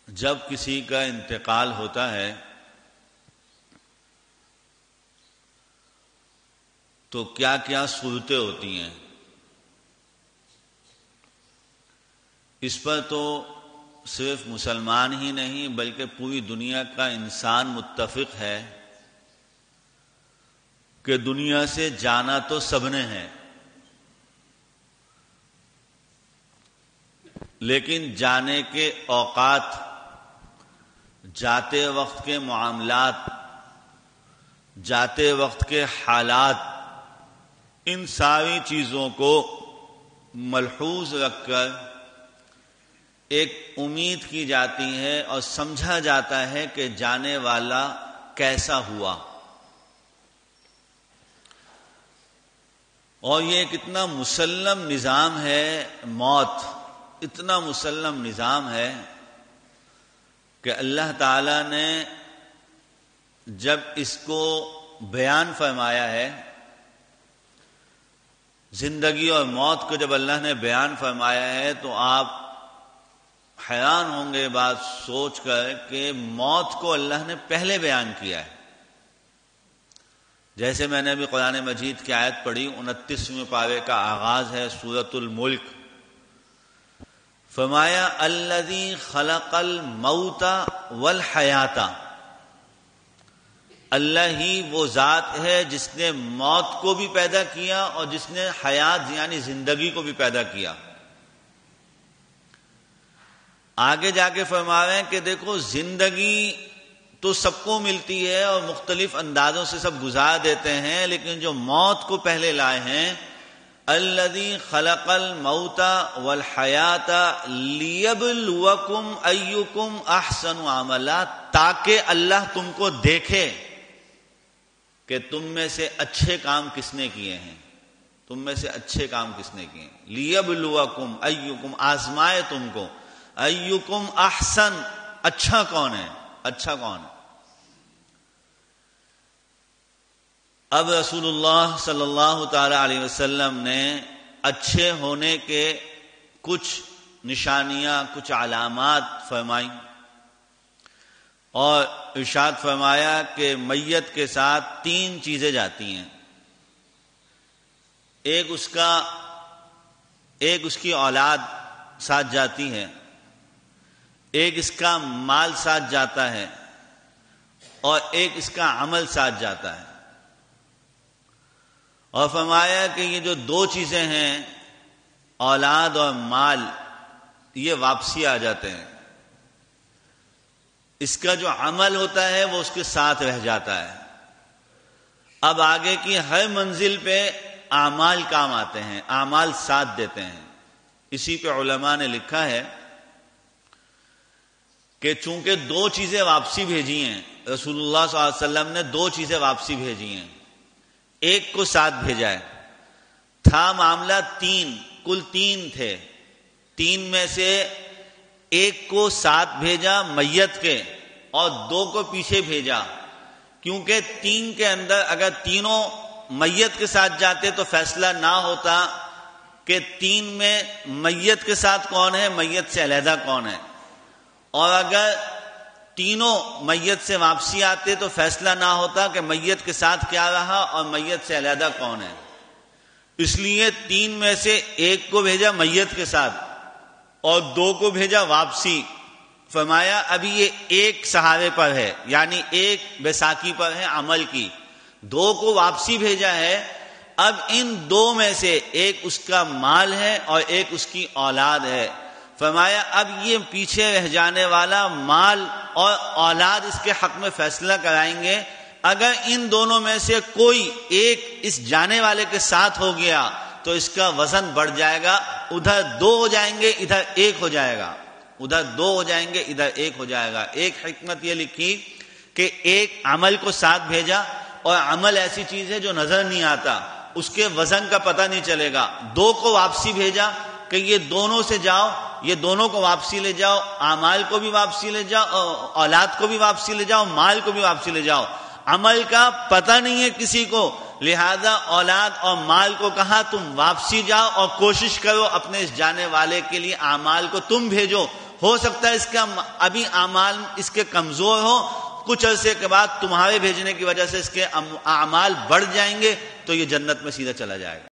جب کسی کا انتقال ہوتا ہے تو کیا کیا صورتیں ہوتی ہیں، اس پر تو صرف مسلمان ہی نہیں بلکہ پوری دنیا کا انسان متفق ہے کہ دنیا سے جانا تو سب نے ہے، لیکن جانے کے اوقات، جاتے وقت کے معاملات، جاتے وقت کے حالات، ان ساری چیزوں کو ملحوظ رکھ کر ایک امید کی جاتی ہے اور سمجھا جاتا ہے کہ جانے والا کیسا ہوا۔ اور یہ کتنا مسلم نظام ہے، موت اتنا مسلم نظام ہے کہ اللہ تعالی نے جب اس کو بیان فرمایا ہے، زندگی اور موت کو جب اللہ نے بیان فرمایا ہے تو آپ حیران ہوں گے بات سوچ کر کہ موت کو اللہ نے پہلے بیان کیا ہے۔ جیسے میں نے ابھی قرآن مجید کی آیت پڑھی، 29ویں پارے کا آغاز ہے سورۃ الملک، فرمایا الذی خلق الموت والحیات، اللہ ہی وہ ذات ہے جس نے موت کو بھی پیدا کیا اور جس نے حیات یعنی زندگی کو بھی پیدا کیا۔ آگے جا کے فرما رہے ہیں کہ دیکھو زندگی تو سب کو ملتی ہے اور مختلف اندازوں سے سب گزار دیتے ہیں، لیکن جو موت کو پہلے لائے ہیں، الذی خلق الموت والحیات لیبلوکم ایکم احسن عملا، تاکہ اللہ تم کو دیکھے کہ تم میں سے اچھے کام کس نے کیے ہیں، تم میں سے اچھے کام کس نے کیے ہیں۔ لیبلوکم ایکم، آزمائے تم کو، ایکم احسن، اچھا کون ہے، اچھا کون ہے۔ اب رسول اللہ صلی اللہ تعالی علیہ وسلم نے اچھے ہونے کے کچھ نشانیاں، کچھ علامات فرمائیں اور ارشاد فرمایا کہ میت کے ساتھ 3 چیزیں جاتی ہیں، ایک اس کی اولاد ساتھ جاتی ہے، ایک اس کا مال ساتھ جاتا ہے اور ایک اس کا عمل ساتھ جاتا ہے۔ اور فرمایا کہ یہ جو 2 چیزیں ہیں، اولاد اور مال، یہ واپسی آ جاتے ہیں، اس کا جو عمل ہوتا ہے وہ اس کے ساتھ رہ جاتا ہے۔ اب آگے کی ہر منزل پہ اعمال کام آتے ہیں، اعمال ساتھ دیتے ہیں۔ اسی پہ علماء نے لکھا ہے کہ چونکہ 2 چیزیں واپسی بھیجی ہیں، رسول اللہ صلی اللہ علیہ وسلم نے 2 چیزیں واپسی بھیجی ہیں، ایک کو ساتھ بھیجا ہے، تھا معاملہ 3، کل 3 تھے، 3 میں سے ایک کو ساتھ بھیجا میت کے اور 2 کو پیچھے بھیجا، کیونکہ 3 کے اندر اگر تینوں میت کے ساتھ جاتے تو فیصلہ نہ ہوتا کہ 3 میں میت کے ساتھ کون ہے، میت سے علیحدہ کون ہے، اور اگر تینوں میت سے واپسی آتے تو فیصلہ نہ ہوتا کہ میت کے ساتھ کیا رہا اور میت سے علیحدہ کون ہے۔ اس لیے 3 میں سے ایک کو بھیجا میت کے ساتھ اور 2 کو بھیجا واپسی۔ فرمایا ابھی یہ ایک سہارے پر ہے، یعنی ایک بیساکھی پر ہے عمل کی، 2 کو واپسی بھیجا ہے۔ اب ان 2 میں سے ایک اس کا مال ہے اور ایک اس کی اولاد ہے۔ فرمایا اب یہ پیچھے رہ جانے والا مال اور اولاد اس کے حق میں فیصلہ کرائیں گے۔ اگر ان دونوں میں سے کوئی ایک اس جانے والے کے ساتھ ہو گیا تو اس کا وزن بڑھ جائے گا، ادھر 2 ہو جائیں گے، ادھر 1 ہو جائے گا، ادھر 2 ہو جائیں گے، ادھر 1 ہو جائے گا۔ ایک حکمت یہ لکھی کہ ایک عمل کو ساتھ بھیجا، اور عمل ایسی چیز ہے جو نظر نہیں آتا، اس کے وزن کا پتہ نہیں چلے گا۔ 2 کو واپسی بھیجا کہ یہ دونوں سے جاؤ، یہ دونوں کو واپسی لے جاؤ، اعمال کو بھی واپسی لے جاؤ، اولاد کو بھی واپسی لے جاؤ، مال کو بھی واپسی لے جاؤ۔ عمل کا پتہ نہیں ہے کسی کو، لہذا اولاد اور مال کو کہا تم واپسی جاؤ اور کوشش کرو اپنے اس جانے والے کے لیے اعمال کو تم بھیجو، ہو سکتا ہے اس کا ابھی اعمال اس کے کمزور ہو، کچھ عرصے کے بعد تمہارے بھیجنے کی وجہ سے اس کے اعمال بڑھ جائیں گے تو یہ جنت میں سیدھا چلا جائے گا۔